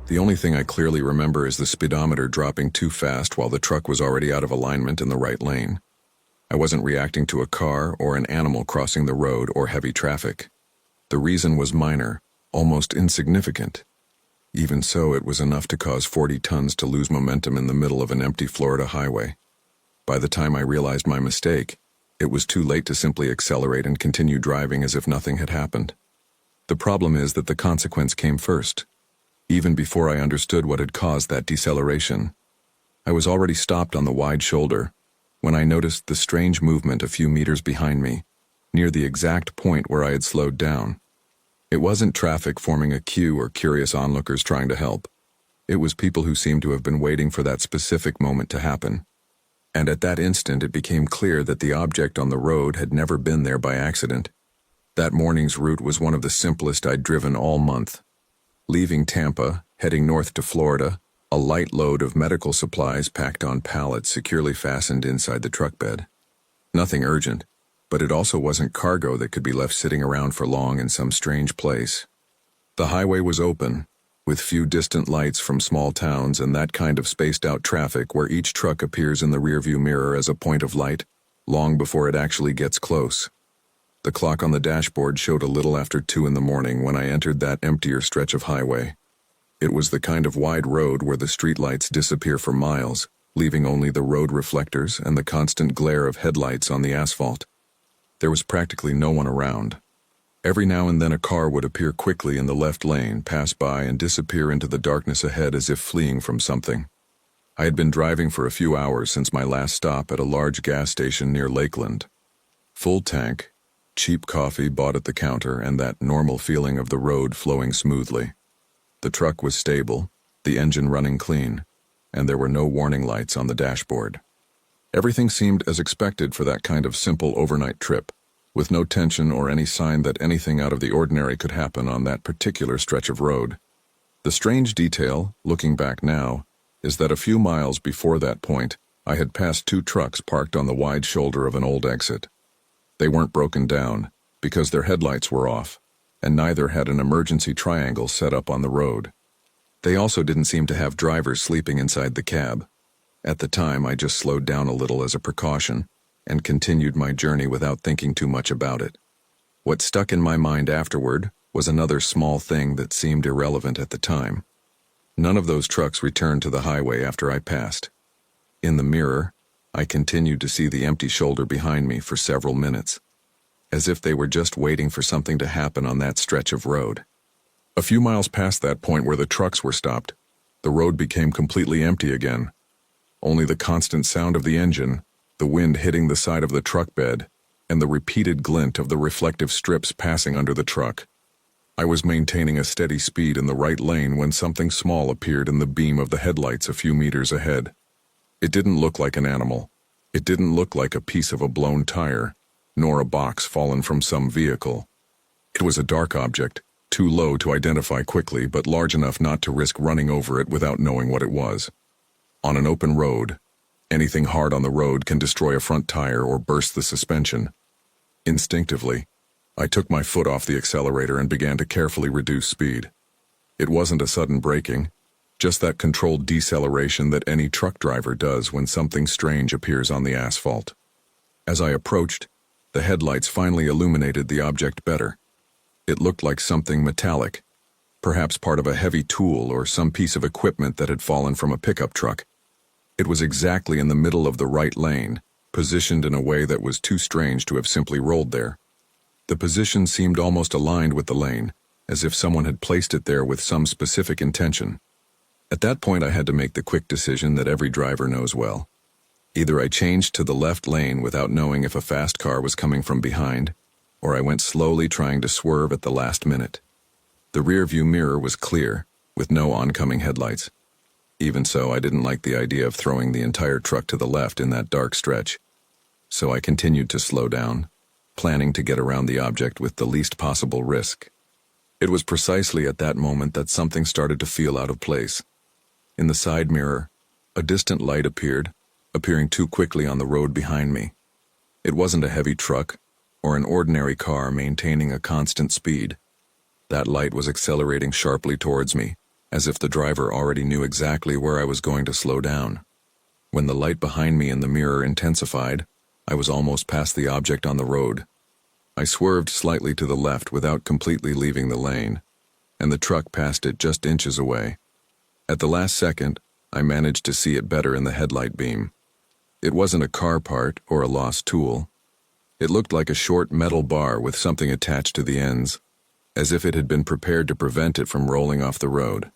The only thing I clearly remember is the speedometer dropping too fast while the truck was already out of alignment in the right lane. I wasn't reacting to a car or an animal crossing the road or heavy traffic. The reason was minor, almost insignificant. Even so, it was enough to cause 40 tons to lose momentum in the middle of an empty Florida highway. By the time I realized my mistake, it was too late to simply accelerate and continue driving as if nothing had happened. The problem is that the consequence came first. Even before I understood what had caused that deceleration, I was already stopped on the wide shoulder when I noticed the strange movement a few meters behind me, near the exact point where I had slowed down. It wasn't traffic forming a queue or curious onlookers trying to help. It was people who seemed to have been waiting for that specific moment to happen. And at that instant it became clear that the object on the road had never been there by accident. That morning's route was one of the simplest I'd driven all month. Leaving Tampa, heading north to Florida, a light load of medical supplies packed on pallets securely fastened inside the truck bed. Nothing urgent, but it also wasn't cargo that could be left sitting around for long in some strange place. The highway was open, with few distant lights from small towns and that kind of spaced-out traffic where each truck appears in the rearview mirror as a point of light, long before it actually gets close. The clock on the dashboard showed a little after 2 in the morning when I entered that emptier stretch of highway. It was the kind of wide road where the streetlights disappear for miles, leaving only the road reflectors and the constant glare of headlights on the asphalt. There was practically no one around. Every now and then a car would appear quickly in the left lane, pass by, and disappear into the darkness ahead as if fleeing from something. I had been driving for a few hours since my last stop at a large gas station near Lakeland. Full tank, cheap coffee bought at the counter, and that normal feeling of the road flowing smoothly. The truck was stable, the engine running clean, and there were no warning lights on the dashboard. Everything seemed as expected for that kind of simple overnight trip, with no tension or any sign that anything out of the ordinary could happen on that particular stretch of road. The strange detail, looking back now, is that a few miles before that point, I had passed 2 trucks parked on the wide shoulder of an old exit. They weren't broken down, because their headlights were off, and neither had an emergency triangle set up on the road. They also didn't seem to have drivers sleeping inside the cab. At the time, I just slowed down a little as a precaution, and continued my journey without thinking too much about it. What stuck in my mind afterward was another small thing that seemed irrelevant at the time. None of those trucks returned to the highway after I passed. In the mirror, I continued to see the empty shoulder behind me for several minutes, as if they were just waiting for something to happen on that stretch of road. A few miles past that point where the trucks were stopped, the road became completely empty again. Only the constant sound of the engine, the wind hitting the side of the truck bed, and the repeated glint of the reflective strips passing under the truck. I was maintaining a steady speed in the right lane when something small appeared in the beam of the headlights a few meters ahead. It didn't look like an animal. It didn't look like a piece of a blown tire, nor a box fallen from some vehicle. It was a dark object, too low to identify quickly, but large enough not to risk running over it without knowing what it was. On an open road, anything hard on the road can destroy a front tire or burst the suspension. Instinctively, I took my foot off the accelerator and began to carefully reduce speed. It wasn't a sudden braking, just that controlled deceleration that any truck driver does when something strange appears on the asphalt. As I approached, the headlights finally illuminated the object better. It looked like something metallic, perhaps part of a heavy tool or some piece of equipment that had fallen from a pickup truck. It was exactly in the middle of the right lane, positioned in a way that was too strange to have simply rolled there. The position seemed almost aligned with the lane, as if someone had placed it there with some specific intention. At that point, I had to make the quick decision that every driver knows well. Either I changed to the left lane without knowing if a fast car was coming from behind, or I went slowly trying to swerve at the last minute. The rearview mirror was clear, with no oncoming headlights. Even so, I didn't like the idea of throwing the entire truck to the left in that dark stretch. So I continued to slow down, planning to get around the object with the least possible risk. It was precisely at that moment that something started to feel out of place. In the side mirror, a distant light appeared, appearing too quickly on the road behind me. It wasn't a heavy truck or an ordinary car maintaining a constant speed. That light was accelerating sharply towards me, as if the driver already knew exactly where I was going to slow down. When the light behind me in the mirror intensified, I was almost past the object on the road. I swerved slightly to the left without completely leaving the lane, and the truck passed it just inches away. At the last second, I managed to see it better in the headlight beam. It wasn't a car part or a lost tool. It looked like a short metal bar with something attached to the ends, as if it had been prepared to prevent it from rolling off the road.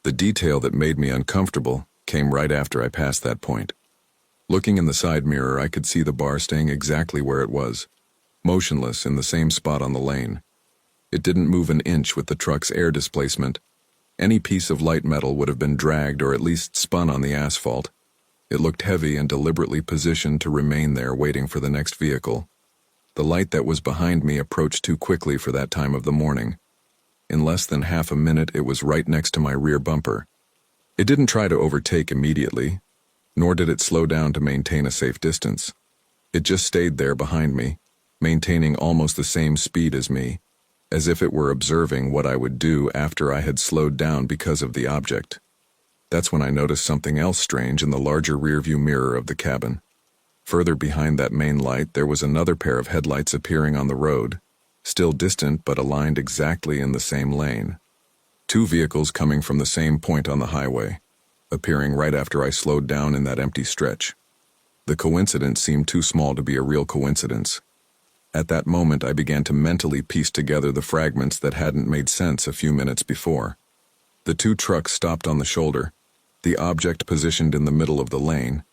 The detail that made me uncomfortable came right after I passed that point. Looking in the side mirror, I could see the bar staying exactly where it was, motionless in the same spot on the lane. It didn't move an inch with the truck's air displacement. Any piece of light metal would have been dragged or at least spun on the asphalt. It looked heavy and deliberately positioned to remain there waiting for the next vehicle. The light that was behind me approached too quickly for that time of the morning. In less than half a minute, it was right next to my rear bumper. It didn't try to overtake immediately, nor did it slow down to maintain a safe distance. It just stayed there behind me, maintaining almost the same speed as me, as if it were observing what I would do after I had slowed down because of the object. That's when I noticed something else strange in the larger rearview mirror of the cabin. Further behind that main light, there was another pair of headlights appearing on the road, still distant but aligned exactly in the same lane. Two vehicles coming from the same point on the highway, appearing right after I slowed down in that empty stretch. The coincidence seemed too small to be a real coincidence. At that moment, I began to mentally piece together the fragments that hadn't made sense a few minutes before. The two trucks stopped on the shoulder, the object positioned in the middle of the lane,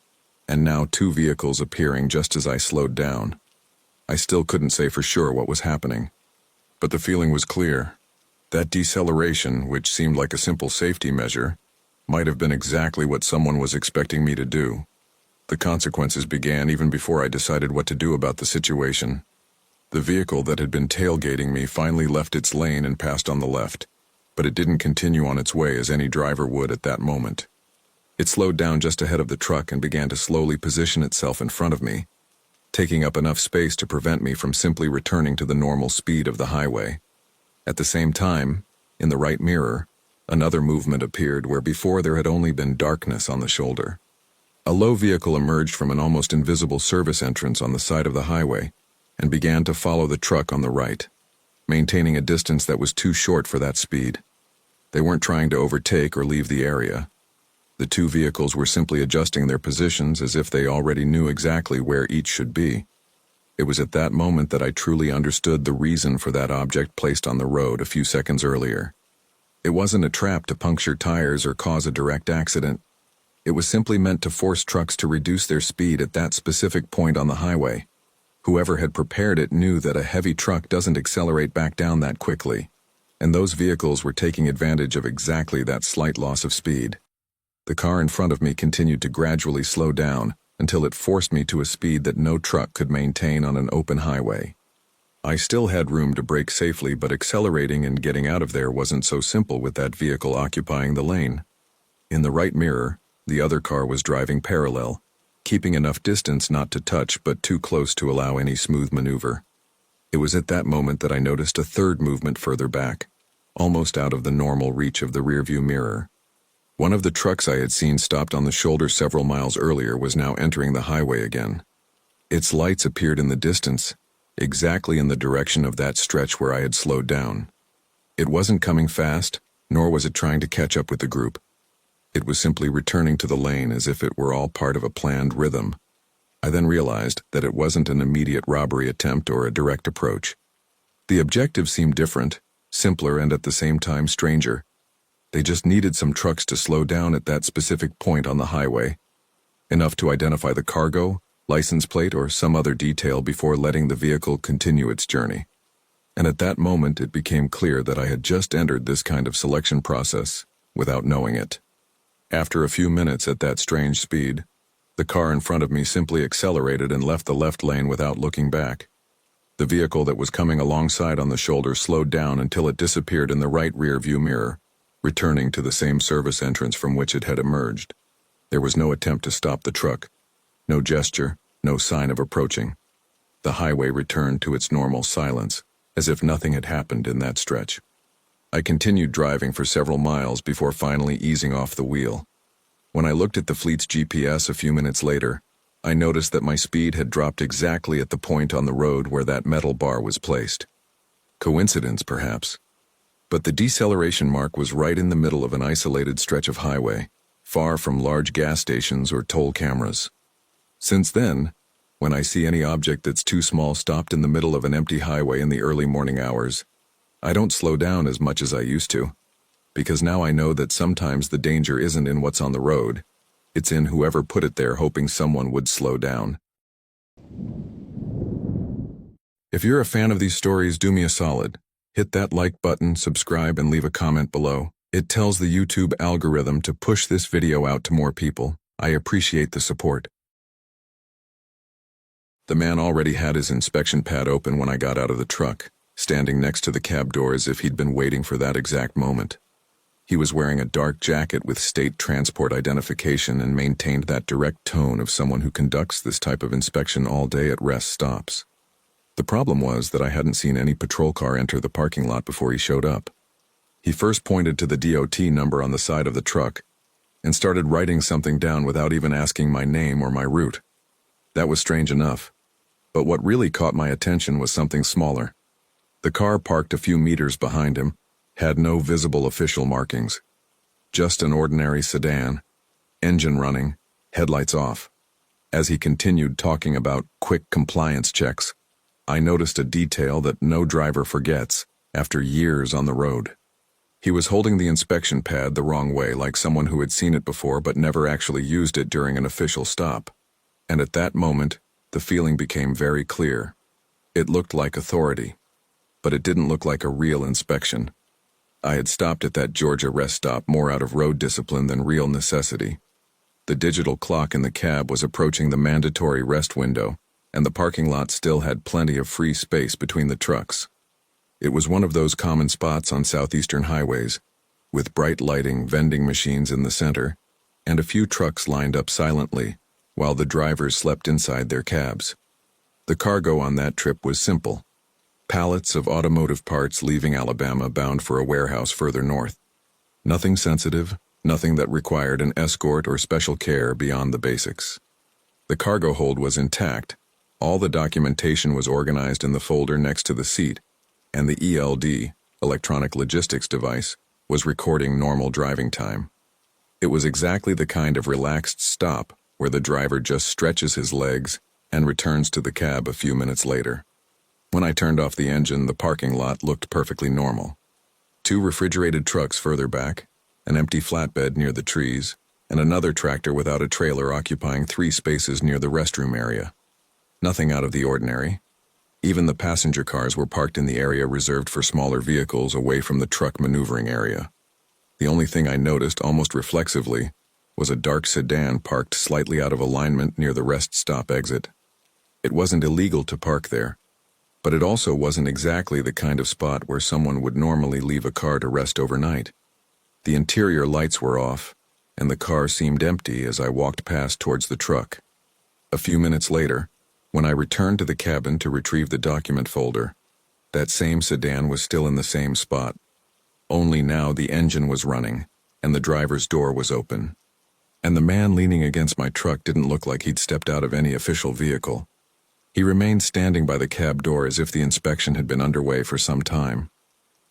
and now two vehicles appearing just as I slowed down. I still couldn't say for sure what was happening, but the feeling was clear. That deceleration, which seemed like a simple safety measure, might have been exactly what someone was expecting me to do. The consequences began even before I decided what to do about the situation. The vehicle that had been tailgating me finally left its lane and passed on the left, but it didn't continue on its way as any driver would at that moment. It slowed down just ahead of the truck and began to slowly position itself in front of me, taking up enough space to prevent me from simply returning to the normal speed of the highway. At the same time, in the right mirror, another movement appeared where before there had only been darkness on the shoulder. A low vehicle emerged from an almost invisible service entrance on the side of the highway and began to follow the truck on the right, maintaining a distance that was too short for that speed. They weren't trying to overtake or leave the area. The two vehicles were simply adjusting their positions as if they already knew exactly where each should be. It was at that moment that I truly understood the reason for that object placed on the road a few seconds earlier. It wasn't a trap to puncture tires or cause a direct accident. It was simply meant to force trucks to reduce their speed at that specific point on the highway. Whoever had prepared it knew that a heavy truck doesn't accelerate back down that quickly, and those vehicles were taking advantage of exactly that slight loss of speed. The car in front of me continued to gradually slow down until it forced me to a speed that no truck could maintain on an open highway. I still had room to brake safely, but accelerating and getting out of there wasn't so simple with that vehicle occupying the lane. In the right mirror, the other car was driving parallel, keeping enough distance not to touch but too close to allow any smooth maneuver. It was at that moment that I noticed a third movement further back, almost out of the normal reach of the rearview mirror. One of the trucks I had seen stopped on the shoulder several miles earlier was now entering the highway again. Its lights appeared in the distance, exactly in the direction of that stretch where I had slowed down. It wasn't coming fast, nor was it trying to catch up with the group. It was simply returning to the lane as if it were all part of a planned rhythm. I then realized that it wasn't an immediate robbery attempt or a direct approach. The objective seemed different, simpler, and at the same time stranger. They just needed some trucks to slow down at that specific point on the highway, enough to identify the cargo, license plate, or some other detail before letting the vehicle continue its journey. And at that moment, it became clear that I had just entered this kind of selection process without knowing it. After a few minutes at that strange speed, the car in front of me simply accelerated and left the left lane without looking back. The vehicle that was coming alongside on the shoulder slowed down until it disappeared in the right rear view mirror, returning to the same service entrance from which it had emerged. There was no attempt to stop the truck, no gesture, no sign of approaching. The highway returned to its normal silence, as if nothing had happened in that stretch. I continued driving for several miles before finally easing off the wheel. When I looked at the fleet's GPS a few minutes later, I noticed that my speed had dropped exactly at the point on the road where that metal bar was placed. Coincidence, perhaps. But the deceleration mark was right in the middle of an isolated stretch of highway, far from large gas stations or toll cameras. Since then, when I see any object that's too small stopped in the middle of an empty highway in the early morning hours, I don't slow down as much as I used to, because now I know that sometimes the danger isn't in what's on the road, it's in whoever put it there hoping someone would slow down. If you're a fan of these stories, do me a solid. Hit that like button, subscribe, and leave a comment below. It tells the YouTube algorithm to push this video out to more people. I appreciate the support. The man already had his inspection pad open when I got out of the truck, standing next to the cab door as if he'd been waiting for that exact moment. He was wearing a dark jacket with state transport identification and maintained that direct tone of someone who conducts this type of inspection all day at rest stops. The problem was that I hadn't seen any patrol car enter the parking lot before he showed up. He first pointed to the DOT number on the side of the truck and started writing something down without even asking my name or my route. That was strange enough, but what really caught my attention was something smaller. The car parked a few meters behind him had no visible official markings. Just an ordinary sedan, engine running, headlights off. As he continued talking about quick compliance checks, I noticed a detail that no driver forgets after years on the road. He was holding the inspection pad the wrong way, like someone who had seen it before but never actually used it during an official stop. And at that moment, the feeling became very clear. It looked like authority, but it didn't look like a real inspection. I had stopped at that Georgia rest stop more out of road discipline than real necessity. The digital clock in the cab was approaching the mandatory rest window, and the parking lot still had plenty of free space between the trucks. It was one of those common spots on southeastern highways, with bright lighting, vending machines in the center, and a few trucks lined up silently, while the drivers slept inside their cabs. The cargo on that trip was simple. Pallets of automotive parts leaving Alabama bound for a warehouse further north. Nothing sensitive, nothing that required an escort or special care beyond the basics. The cargo hold was intact. All the documentation was organized in the folder next to the seat, and the ELD, electronic logistics device, was recording normal driving time. It was exactly the kind of relaxed stop where the driver just stretches his legs and returns to the cab a few minutes later. When I turned off the engine, the parking lot looked perfectly normal. 2 refrigerated trucks further back, an empty flatbed near the trees, and another tractor without a trailer occupying 3 spaces near the restroom area. Nothing out of the ordinary. Even the passenger cars were parked in the area reserved for smaller vehicles away from the truck maneuvering area. The only thing I noticed almost reflexively was a dark sedan parked slightly out of alignment near the rest stop exit. It wasn't illegal to park there, but it also wasn't exactly the kind of spot where someone would normally leave a car to rest overnight. The interior lights were off, and the car seemed empty as I walked past towards the truck. A few minutes later, when I returned to the cabin to retrieve the document folder, that same sedan was still in the same spot. Only now the engine was running, and the driver's door was open. And the man leaning against my truck didn't look like he'd stepped out of any official vehicle. He remained standing by the cab door as if the inspection had been underway for some time.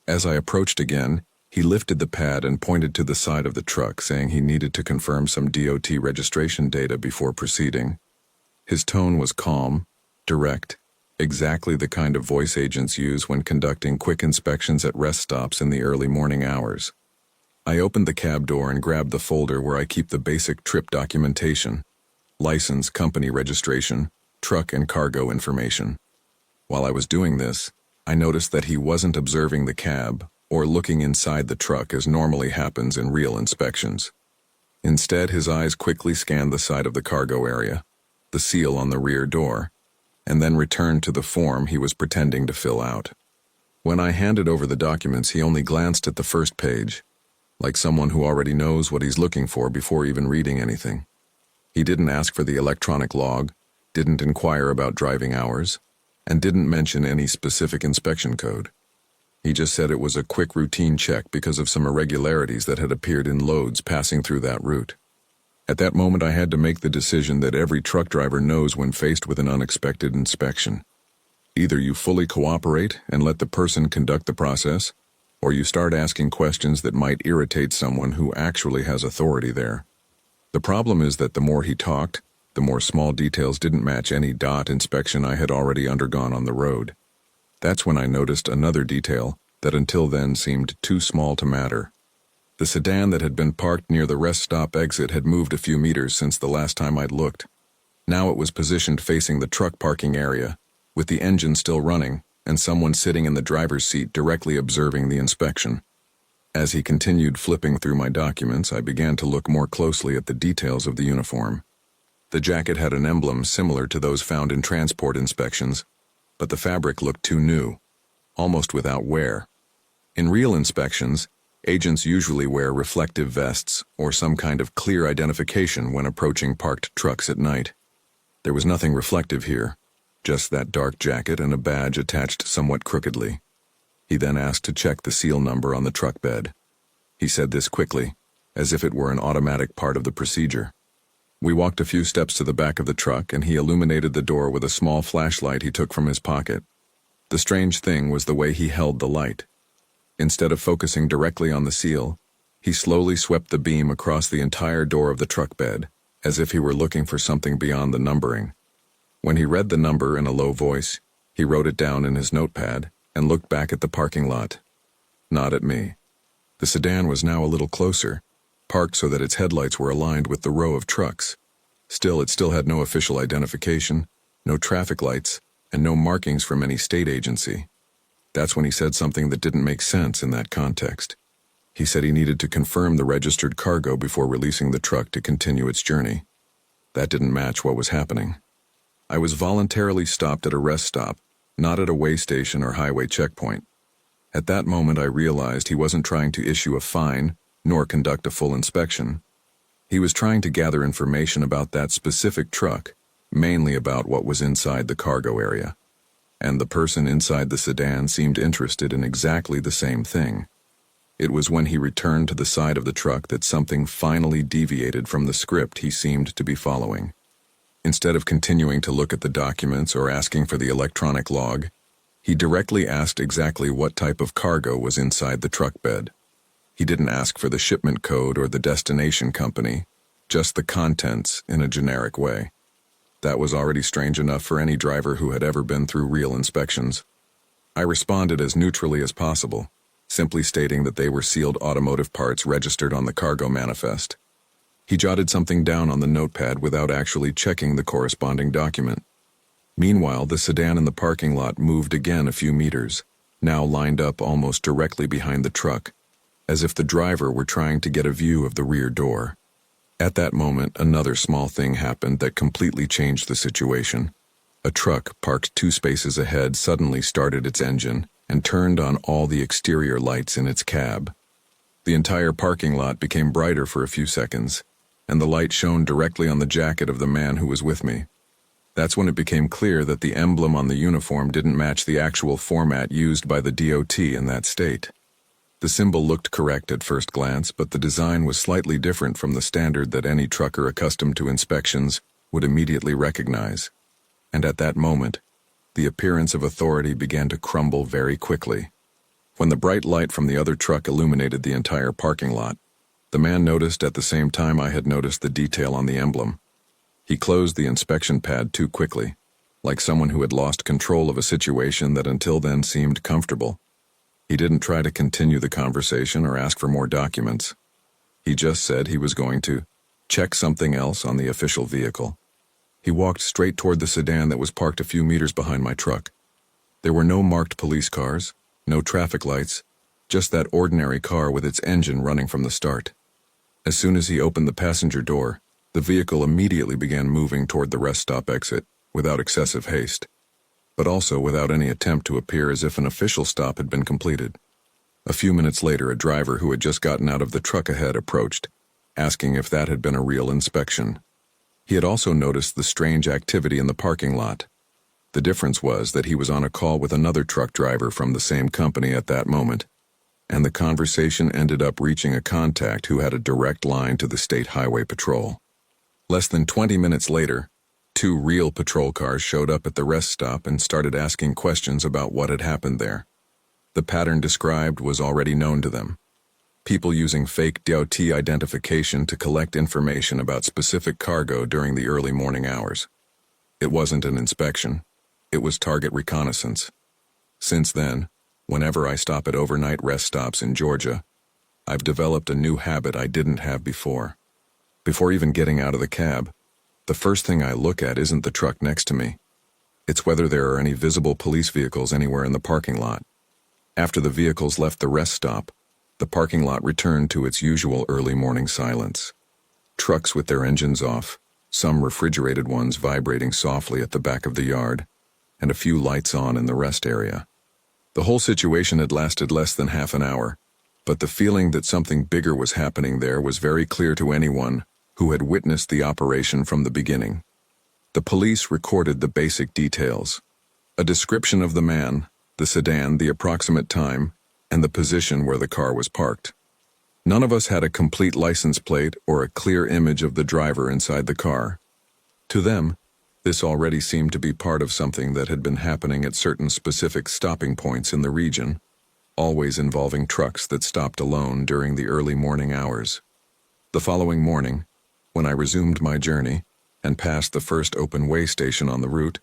As I approached again, he lifted the pad and pointed to the side of the truck, saying he needed to confirm some DOT registration data before proceeding. His tone was calm, direct, exactly the kind of voice agents use when conducting quick inspections at rest stops in the early morning hours. I opened the cab door and grabbed the folder where I keep the basic trip documentation: license, company registration, truck and cargo information. While I was doing this, I noticed that he wasn't observing the cab or looking inside the truck as normally happens in real inspections. Instead, his eyes quickly scanned the side of the cargo area, the seal on the rear door, and then returned to the form he was pretending to fill out. When I handed over the documents, he only glanced at the first page, like someone who already knows what he's looking for before even reading anything. He didn't ask for the electronic log, didn't inquire about driving hours, and didn't mention any specific inspection code. He just said it was a quick routine check because of some irregularities that had appeared in loads passing through that route. At that moment, I had to make the decision that every truck driver knows when faced with an unexpected inspection. Either you fully cooperate and let the person conduct the process, or you start asking questions that might irritate someone who actually has authority there. The problem is that the more he talked, the more small details didn't match any dot inspection I had already undergone on the road. That's when I noticed another detail that until then seemed too small to matter. The sedan that had been parked near the rest stop exit had moved a few meters since the last time I'd looked. Now it was positioned facing the truck parking area, with the engine still running and someone sitting in the driver's seat directly observing the inspection. As he continued flipping through my documents, I began to look more closely at the details of the uniform. The jacket had an emblem similar to those found in transport inspections, but the fabric looked too new, almost without wear. In real inspections, agents usually wear reflective vests or some kind of clear identification when approaching parked trucks at night. There was nothing reflective here, just that dark jacket and a badge attached somewhat crookedly. He then asked to check the seal number on the truck bed. He said this quickly, as if it were an automatic part of the procedure. We walked a few steps to the back of the truck, and he illuminated the door with a small flashlight he took from his pocket. The strange thing was the way he held the light. Instead of focusing directly on the seal, he slowly swept the beam across the entire door of the truck bed, as if he were looking for something beyond the numbering. When he read the number in a low voice, he wrote it down in his notepad and looked back at the parking lot. Not at me. The sedan was now a little closer, parked so that its headlights were aligned with the row of trucks. Still, it still had no official identification, no traffic lights, and no markings from any state agency. That's when he said something that didn't make sense in that context. He said he needed to confirm the registered cargo before releasing the truck to continue its journey. That didn't match what was happening. I was voluntarily stopped at a rest stop, not at a way station or highway checkpoint. At that moment, I realized he wasn't trying to issue a fine nor conduct a full inspection. He was trying to gather information about that specific truck, mainly about what was inside the cargo area. And the person inside the sedan seemed interested in exactly the same thing. It was when he returned to the side of the truck that something finally deviated from the script he seemed to be following. Instead of continuing to look at the documents or asking for the electronic log, he directly asked exactly what type of cargo was inside the truck bed. He didn't ask for the shipment code or the destination company, just the contents in a generic way. That was already strange enough for any driver who had ever been through real inspections. I responded as neutrally as possible, simply stating that they were sealed automotive parts registered on the cargo manifest. He jotted something down on the notepad without actually checking the corresponding document. Meanwhile, the sedan in the parking lot moved again a few meters, now lined up almost directly behind the truck, as if the driver were trying to get a view of the rear door. At that moment, another small thing happened that completely changed the situation. A truck parked 2 spaces ahead suddenly started its engine and turned on all the exterior lights in its cab. The entire parking lot became brighter for a few seconds, and the light shone directly on the jacket of the man who was with me. That's when it became clear that the emblem on the uniform didn't match the actual format used by the DOT in that state. The symbol looked correct at first glance, but the design was slightly different from the standard that any trucker accustomed to inspections would immediately recognize. And at that moment, the appearance of authority began to crumble very quickly. When the bright light from the other truck illuminated the entire parking lot, the man noticed at the same time I had noticed the detail on the emblem. He closed the inspection pad too quickly, like someone who had lost control of a situation that until then seemed comfortable. He didn't try to continue the conversation or ask for more documents. He just said he was going to check something else on the official vehicle. He walked straight toward the sedan that was parked a few meters behind my truck. There were no marked police cars, no traffic lights, just that ordinary car with its engine running from the start. As soon as he opened the passenger door, the vehicle immediately began moving toward the rest stop exit without excessive haste, but also without any attempt to appear as if an official stop had been completed. A few minutes later, a driver who had just gotten out of the truck ahead approached, asking if that had been a real inspection. He had also noticed the strange activity in the parking lot. The difference was that he was on a call with another truck driver from the same company at that moment, and the conversation ended up reaching a contact who had a direct line to the State Highway Patrol. Less than 20 minutes later, 2 real patrol cars showed up at the rest stop and started asking questions about what had happened there. The pattern described was already known to them. People using fake DOT identification to collect information about specific cargo during the early morning hours. It wasn't an inspection. It was target reconnaissance. Since then, whenever I stop at overnight rest stops in Georgia, I've developed a new habit I didn't have before. Before even getting out of the cab, the first thing I look at isn't the truck next to me. It's whether there are any visible police vehicles anywhere in the parking lot. After the vehicles left the rest stop, the parking lot returned to its usual early morning silence. Trucks with their engines off, some refrigerated ones vibrating softly at the back of the yard, and a few lights on in the rest area. The whole situation had lasted less than half an hour, but the feeling that something bigger was happening there was very clear to anyone who had witnessed the operation from the beginning. The police recorded the basic details: a description of the man, the sedan, the approximate time, and the position where the car was parked. None of us had a complete license plate or a clear image of the driver inside the car. To them, this already seemed to be part of something that had been happening at certain specific stopping points in the region, always involving trucks that stopped alone during the early morning hours. The following morning, when I resumed my journey and passed the first open way station on the route,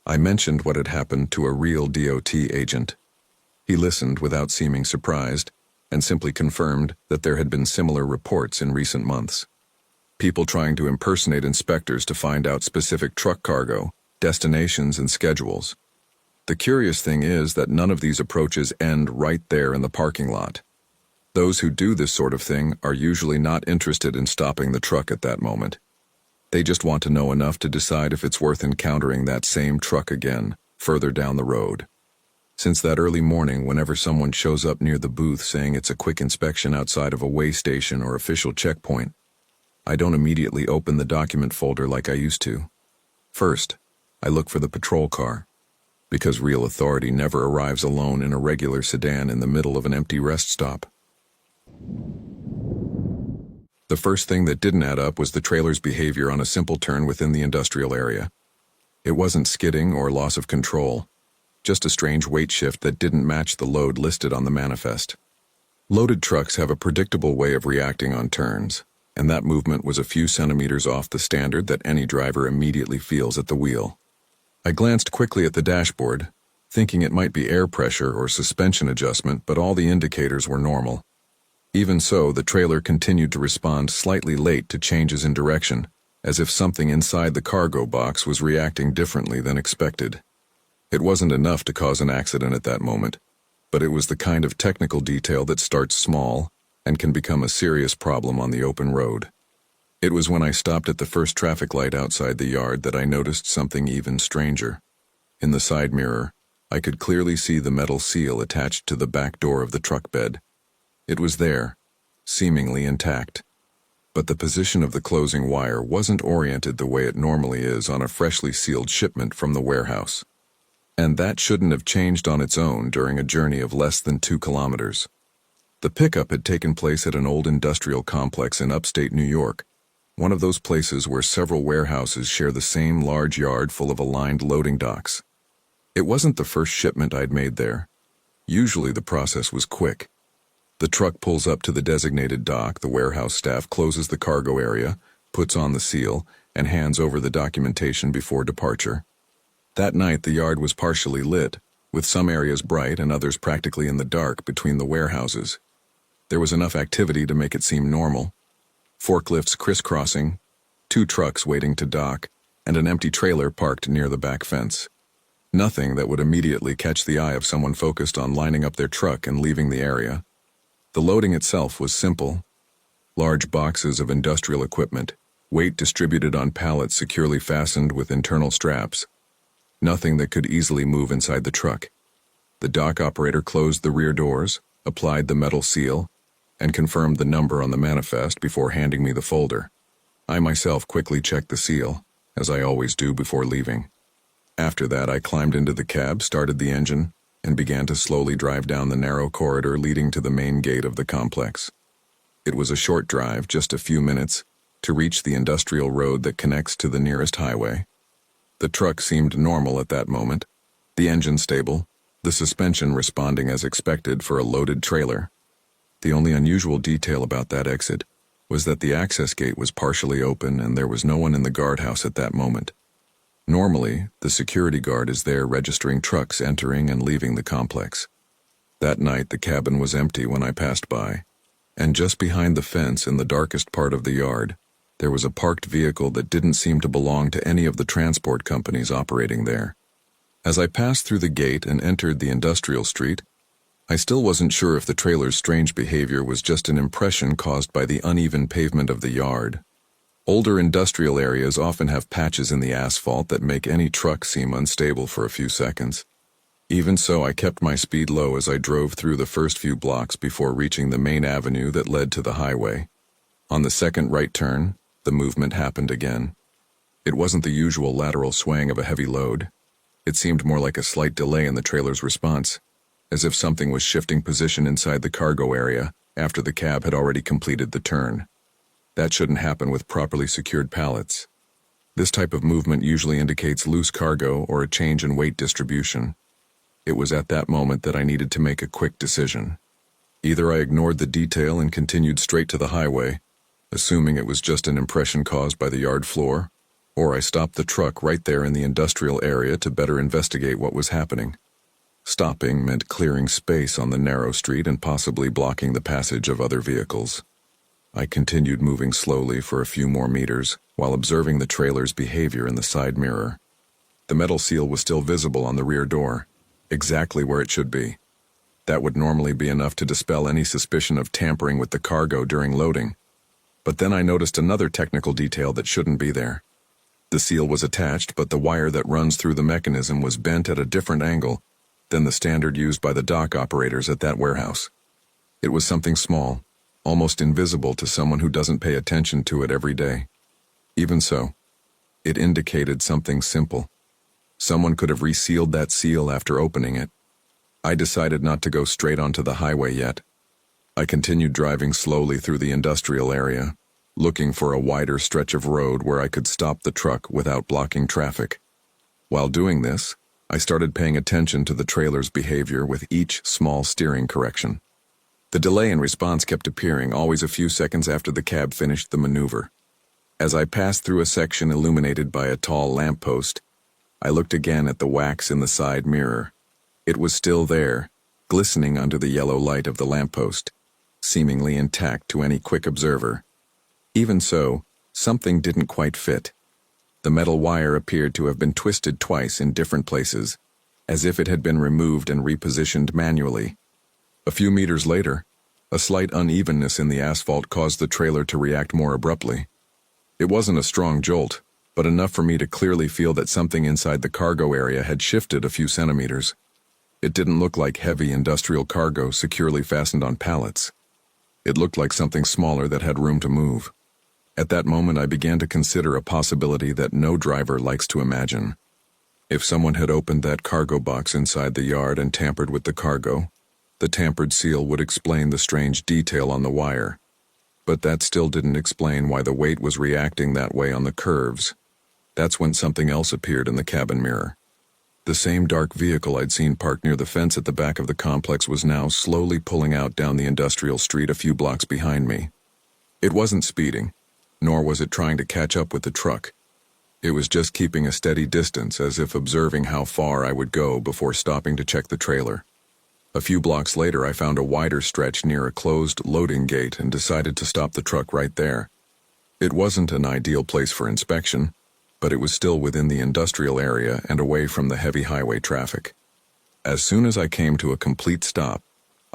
I mentioned what had happened to a real DOT agent. He listened without seeming surprised and simply confirmed that there had been similar reports in recent months. People trying to impersonate inspectors to find out specific truck cargo, destinations, and schedules. The curious thing is that none of these approaches end right there in the parking lot. Those who do this sort of thing are usually not interested in stopping the truck at that moment. They just want to know enough to decide if it's worth encountering that same truck again, further down the road. Since that early morning, whenever someone shows up near the booth saying it's a quick inspection outside of a way station or official checkpoint, I don't immediately open the document folder like I used to. First, I look for the patrol car, because real authority never arrives alone in a regular sedan in the middle of an empty rest stop. The first thing that didn't add up was the trailer's behavior on a simple turn within the industrial area. It wasn't skidding or loss of control, just a strange weight shift that didn't match the load listed on the manifest. Loaded trucks have a predictable way of reacting on turns, and that movement was a few centimeters off the standard that any driver immediately feels at the wheel. I glanced quickly at the dashboard, thinking it might be air pressure or suspension adjustment, but all the indicators were normal. Even so, the trailer continued to respond slightly late to changes in direction, as if something inside the cargo box was reacting differently than expected. It wasn't enough to cause an accident at that moment, but it was the kind of technical detail that starts small and can become a serious problem on the open road. It was when I stopped at the first traffic light outside the yard that I noticed something even stranger. In the side mirror, I could clearly see the metal seal attached to the back door of the truck bed. It was there, seemingly intact, but the position of the closing wire wasn't oriented the way it normally is on a freshly sealed shipment from the warehouse. And that shouldn't have changed on its own during a journey of less than 2 kilometers. The pickup had taken place at an old industrial complex in upstate New York, one of those places where several warehouses share the same large yard full of aligned loading docks. It wasn't the first shipment I'd made there. Usually the process was quick. The truck pulls up to the designated dock, the warehouse staff closes the cargo area, puts on the seal, and hands over the documentation before departure. That night the yard was partially lit, with some areas bright and others practically in the dark between the warehouses. There was enough activity to make it seem normal. Forklifts crisscrossing, 2 trucks waiting to dock, and an empty trailer parked near the back fence. Nothing that would immediately catch the eye of someone focused on lining up their truck and leaving the area. The loading itself was simple. Large boxes of industrial equipment, weight distributed on pallets securely fastened with internal straps. Nothing that could easily move inside the truck. The dock operator closed the rear doors, applied the metal seal, and confirmed the number on the manifest before handing me the folder. I myself quickly checked the seal, as I always do before leaving. After that, I climbed into the cab, started the engine, and began to slowly drive down the narrow corridor leading to the main gate of the complex. It was a short drive, just a few minutes, to reach the industrial road that connects to the nearest highway. The truck seemed normal at that moment, the engine stable, the suspension responding as expected for a loaded trailer. The only unusual detail about that exit was that the access gate was partially open and there was no one in the guardhouse at that moment. Normally, the security guard is there registering trucks entering and leaving the complex. That night, the cabin was empty when I passed by, and just behind the fence in the darkest part of the yard, there was a parked vehicle that didn't seem to belong to any of the transport companies operating there. As I passed through the gate and entered the industrial street, I still wasn't sure if the trailer's strange behavior was just an impression caused by the uneven pavement of the yard. Older industrial areas often have patches in the asphalt that make any truck seem unstable for a few seconds. Even so, I kept my speed low as I drove through the first few blocks before reaching the main avenue that led to the highway. On the second right turn, the movement happened again. It wasn't the usual lateral swaying of a heavy load. It seemed more like a slight delay in the trailer's response, as if something was shifting position inside the cargo area after the cab had already completed the turn. That shouldn't happen with properly secured pallets. This type of movement usually indicates loose cargo or a change in weight distribution. It was at that moment that I needed to make a quick decision. Either I ignored the detail and continued straight to the highway, assuming it was just an impression caused by the yard floor, or I stopped the truck right there in the industrial area to better investigate what was happening. Stopping meant clearing space on the narrow street and possibly blocking the passage of other vehicles. I continued moving slowly for a few more meters while observing the trailer's behavior in the side mirror. The metal seal was still visible on the rear door, exactly where it should be. That would normally be enough to dispel any suspicion of tampering with the cargo during loading. But then I noticed another technical detail that shouldn't be there. The seal was attached, but the wire that runs through the mechanism was bent at a different angle than the standard used by the dock operators at that warehouse. It was something small, almost invisible to someone who doesn't pay attention to it every day. Even so, it indicated something simple. Someone could have resealed that seal after opening it. I decided not to go straight onto the highway yet. I continued driving slowly through the industrial area, looking for a wider stretch of road where I could stop the truck without blocking traffic. While doing this, I started paying attention to the trailer's behavior with each small steering correction. The delay in response kept appearing, always a few seconds after the cab finished the maneuver. As I passed through a section illuminated by a tall lamppost, I looked again at the wax in the side mirror. It was still there, glistening under the yellow light of the lamppost, seemingly intact to any quick observer. Even so, something didn't quite fit. The metal wire appeared to have been twisted twice in different places, as if it had been removed and repositioned manually. A few meters later, a slight unevenness in the asphalt caused the trailer to react more abruptly. It wasn't a strong jolt, but enough for me to clearly feel that something inside the cargo area had shifted a few centimeters. It didn't look like heavy industrial cargo securely fastened on pallets. It looked like something smaller that had room to move. At that moment, I began to consider a possibility that no driver likes to imagine. If someone had opened that cargo box inside the yard and tampered with the cargo, the tampered seal would explain the strange detail on the wire. But that still didn't explain why the weight was reacting that way on the curves. That's when something else appeared in the cabin mirror. The same dark vehicle I'd seen parked near the fence at the back of the complex was now slowly pulling out down the industrial street a few blocks behind me. It wasn't speeding, nor was it trying to catch up with the truck. It was just keeping a steady distance, as if observing how far I would go before stopping to check the trailer. A few blocks later, I found a wider stretch near a closed loading gate and decided to stop the truck right there. It wasn't an ideal place for inspection, but it was still within the industrial area and away from the heavy highway traffic. As soon as I came to a complete stop,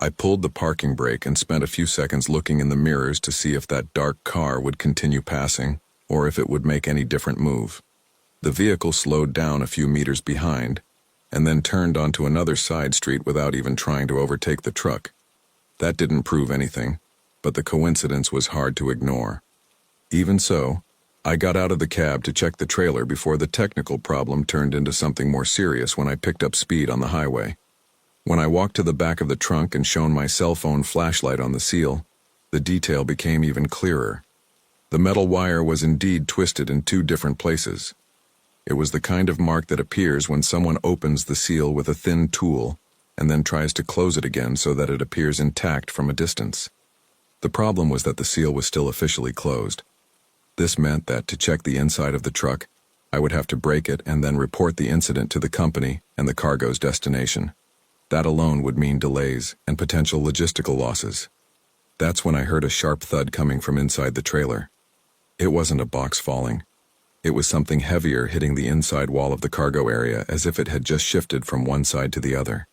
I pulled the parking brake and spent a few seconds looking in the mirrors to see if that dark car would continue passing or if it would make any different move. The vehicle slowed down a few meters behind, and then turned onto another side street without even trying to overtake the truck. That didn't prove anything, but the coincidence was hard to ignore. Even so, I got out of the cab to check the trailer before the technical problem turned into something more serious when I picked up speed on the highway. When I walked to the back of the trunk and shone my cell phone flashlight on the seal, the detail became even clearer. The metal wire was indeed twisted in two different places. It was the kind of mark that appears when someone opens the seal with a thin tool and then tries to close it again so that it appears intact from a distance. The problem was that the seal was still officially closed. This meant that to check the inside of the truck, I would have to break it and then report the incident to the company and the cargo's destination. That alone would mean delays and potential logistical losses. That's when I heard a sharp thud coming from inside the trailer. It wasn't a box falling. It was something heavier hitting the inside wall of the cargo area as if it had just shifted from one side to the other.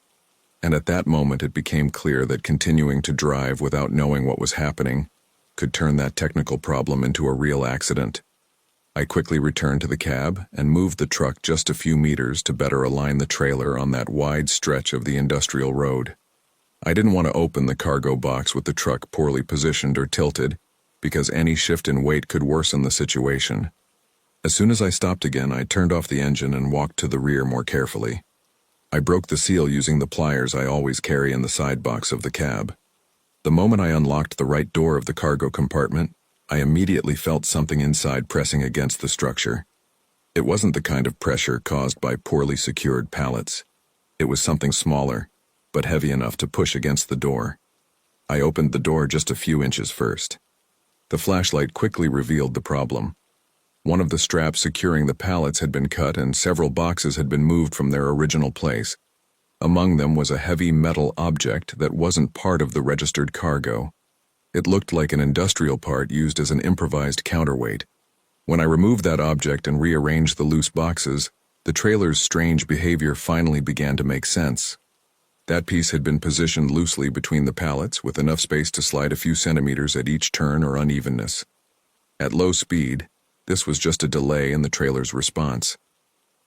And at that moment it became clear that continuing to drive without knowing what was happening could turn that technical problem into a real accident. I quickly returned to the cab and moved the truck just a few meters to better align the trailer on that wide stretch of the industrial road. I didn't want to open the cargo box with the truck poorly positioned or tilted, because any shift in weight could worsen the situation. As soon as I stopped again, I turned off the engine and walked to the rear more carefully. I broke the seal using the pliers I always carry in the side box of the cab. The moment I unlocked the right door of the cargo compartment, I immediately felt something inside pressing against the structure. It wasn't the kind of pressure caused by poorly secured pallets. It was something smaller, but heavy enough to push against the door. I opened the door just a few inches first. The flashlight quickly revealed the problem. One of the straps securing the pallets had been cut and several boxes had been moved from their original place. Among them was a heavy metal object that wasn't part of the registered cargo. It looked like an industrial part used as an improvised counterweight. When I removed that object and rearranged the loose boxes, the trailer's strange behavior finally began to make sense. That piece had been positioned loosely between the pallets with enough space to slide a few centimeters at each turn or unevenness. At low speed, this was just a delay in the trailer's response.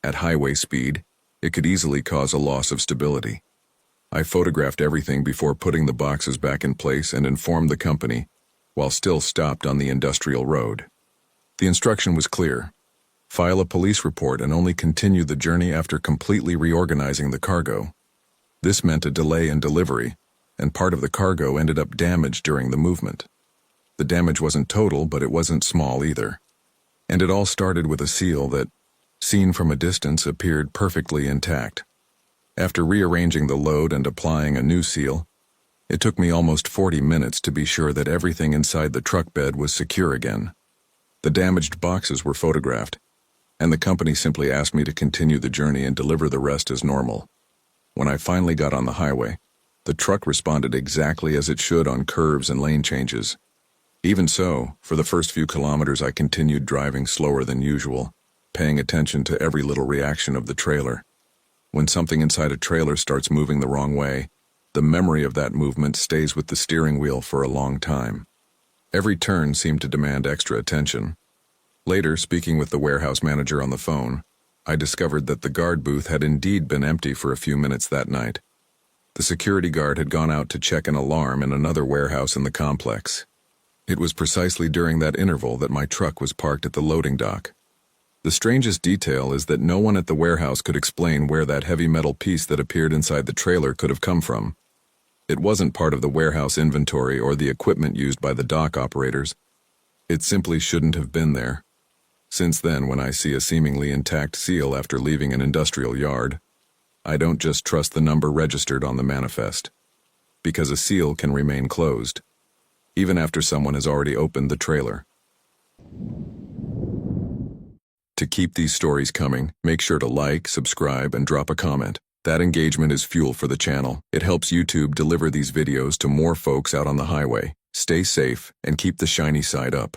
At highway speed, it could easily cause a loss of stability. I photographed everything before putting the boxes back in place and informed the company, while still stopped on the industrial road. The instruction was clear. File a police report and only continue the journey after completely reorganizing the cargo. This meant a delay in delivery, and part of the cargo ended up damaged during the movement. The damage wasn't total, but it wasn't small either. And it all started with a seal that, seen from a distance, appeared perfectly intact. After rearranging the load and applying a new seal, it took me almost 40 minutes to be sure that everything inside the truck bed was secure again. The damaged boxes were photographed, and the company simply asked me to continue the journey and deliver the rest as normal. When I finally got on the highway, the truck responded exactly as it should on curves and lane changes. Even so, for the first few kilometers I continued driving slower than usual, paying attention to every little reaction of the trailer. When something inside a trailer starts moving the wrong way, the memory of that movement stays with the steering wheel for a long time. Every turn seemed to demand extra attention. Later, speaking with the warehouse manager on the phone, I discovered that the guard booth had indeed been empty for a few minutes that night. The security guard had gone out to check an alarm in another warehouse in the complex. It was precisely during that interval that my truck was parked at the loading dock. The strangest detail is that no one at the warehouse could explain where that heavy metal piece that appeared inside the trailer could have come from. It wasn't part of the warehouse inventory or the equipment used by the dock operators. It simply shouldn't have been there. Since then, when I see a seemingly intact seal after leaving an industrial yard, I don't just trust the number registered on the manifest. Because a seal can remain closed, even after someone has already opened the trailer. To keep these stories coming, make sure to like, subscribe, and drop a comment. That engagement is fuel for the channel. It helps YouTube deliver these videos to more folks out on the highway. Stay safe and keep the shiny side up.